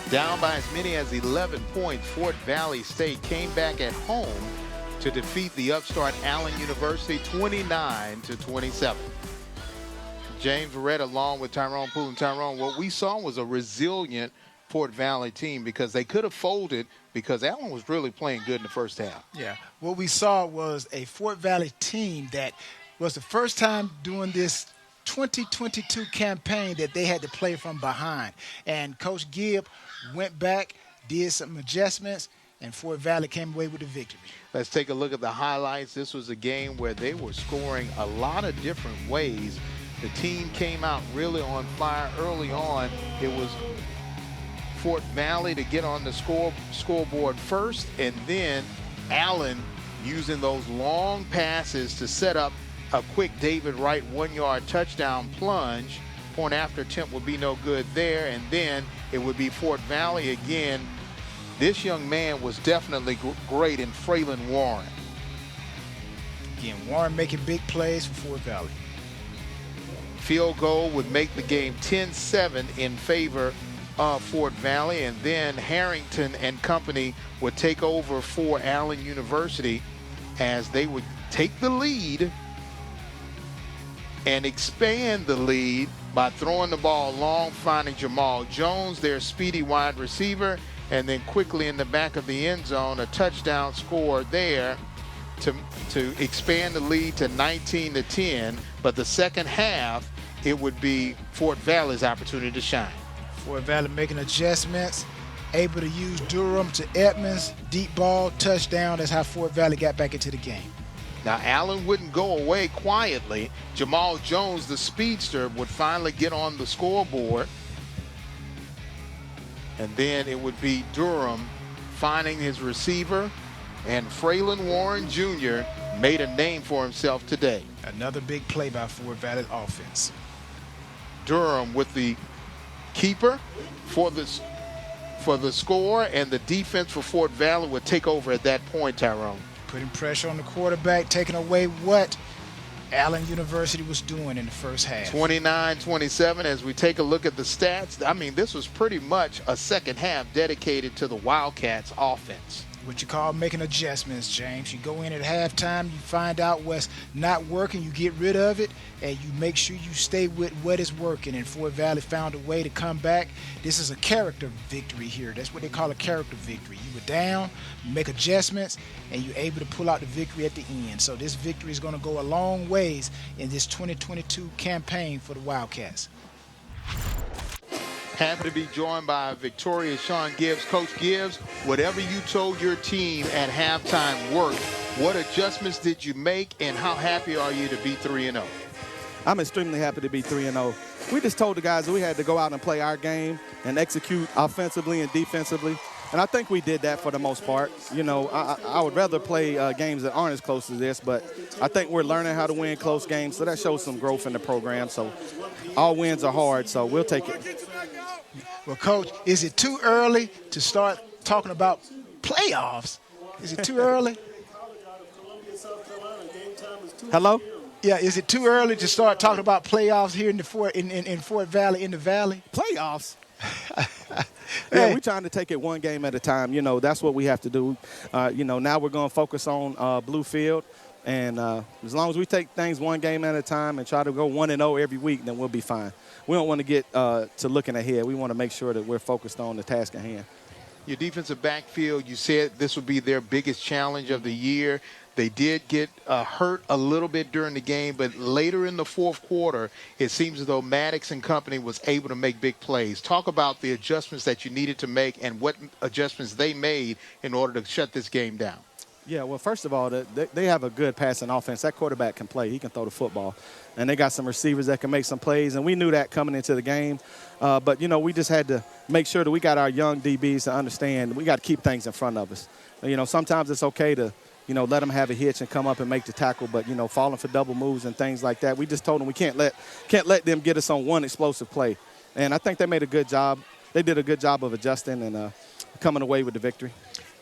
Down by as many as 11 points, Fort Valley State came back at home to defeat the upstart Allen University 29-27. James Verrett along with Tyrone Poole. And Tyrone, what we saw was a resilient Fort Valley team because they could have folded because Allen was really playing good in the first half. Yeah, what we saw was a Fort Valley team that was the first time doing this 2022 campaign that they had to play from behind. And Coach Gibb went back, did some adjustments, and Fort Valley came away with the victory. Let's take a look at the highlights. This was a game where they were scoring a lot of different ways. The team came out really on fire early on. It was Fort Valley to get on the scoreboard first, and then Allen using those long passes to set up a quick David Wright 1-yard touchdown plunge. Point after attempt would be no good there, and then it would be Fort Valley again. This young man was definitely great in Fraylin Warren. Again, Warren making big plays for Fort Valley. Field goal would make the game 10-7 in favor of Fort Valley, and then Harrington and company would take over for Allen University as they would take the lead and expand the lead by throwing the ball long, finding Jamal Jones, their speedy wide receiver, and then quickly in the back of the end zone, a touchdown score there to expand the lead to 19-10. But the second half, it would be Fort Valley's opportunity to shine. Fort Valley making adjustments, able to use Durham to Edmonds, deep ball, touchdown. That's how Fort Valley got back into the game. Now, Allen wouldn't go away quietly. Jamal Jones, the speedster, would finally get on the scoreboard. And then it would be Durham finding his receiver, and Fraylin Warren Jr. made a name for himself today. Another big play by Fort Valley offense. Durham with the keeper for the score, and the defense for Fort Valley would take over at that point, Tyrone. Putting pressure on the quarterback, taking away what Allen University was doing in the first half. 29-27 as we take a look at the stats. I mean, this was pretty much a second half dedicated to the Wildcats offense. What you call making adjustments, James. You go in at halftime, you find out what's not working, you get rid of it, and you make sure you stay with what is working. And Fort Valley found a way to come back. This is a character victory here. That's what they call a character victory. You were down, you make adjustments, and you're able to pull out the victory at the end. So this victory is going to go a long ways in this 2022 campaign for the Wildcats. Happy to be joined by victorious Sean Gibbs. Coach Gibbs, whatever you told your team at halftime worked. What adjustments did you make, and how happy are you to be 3-0? I'm extremely happy to be 3-0. We just told the guys that we had to go out and play our game and execute offensively and defensively. And I think we did that for the most part. You know, I would rather play games that aren't as close as this, but I think we're learning how to win close games, so that shows some growth in the program. So all wins are hard, so we'll take it. Well, Coach, is it too early to start talking about playoffs? Is it too early? Hello? Yeah, is it too early to start talking about playoffs here in the Fort Valley, in the Valley? Playoffs? Yeah, we're trying to take it one game at a time. You know, that's what we have to do. You know, now we're going to focus on Bluefield. And as long as we take things one game at a time and try to go 1-0 every week, then we'll be fine. We don't want to get to looking ahead. We want to make sure that we're focused on the task at hand. Your defensive backfield, you said this would be their biggest challenge of the year. They did get hurt a little bit during the game, but later in the fourth quarter, it seems as though Maddox and company was able to make big plays. Talk about the adjustments that you needed to make and what adjustments they made in order to shut this game down. Yeah, well, first of all, they have a good passing offense. That quarterback can play. He can throw the football. And they got some receivers that can make some plays, and we knew that coming into the game. But, you know, we just had to make sure that we got our young DBs to understand we got to keep things in front of us. You know, sometimes it's okay to, you know, let them have a hitch and come up and make the tackle, but, you know, falling for double moves and things like that, we just told them we can't let them get us on one explosive play. And I think they made a good job. They did a good job of adjusting and coming away with the victory.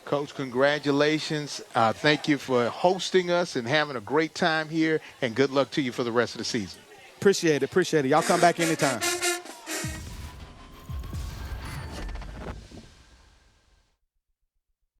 Coach, congratulations. Thank you for hosting us and having a great time here, and good luck to you for the rest of the season. Appreciate it. Y'all come back anytime.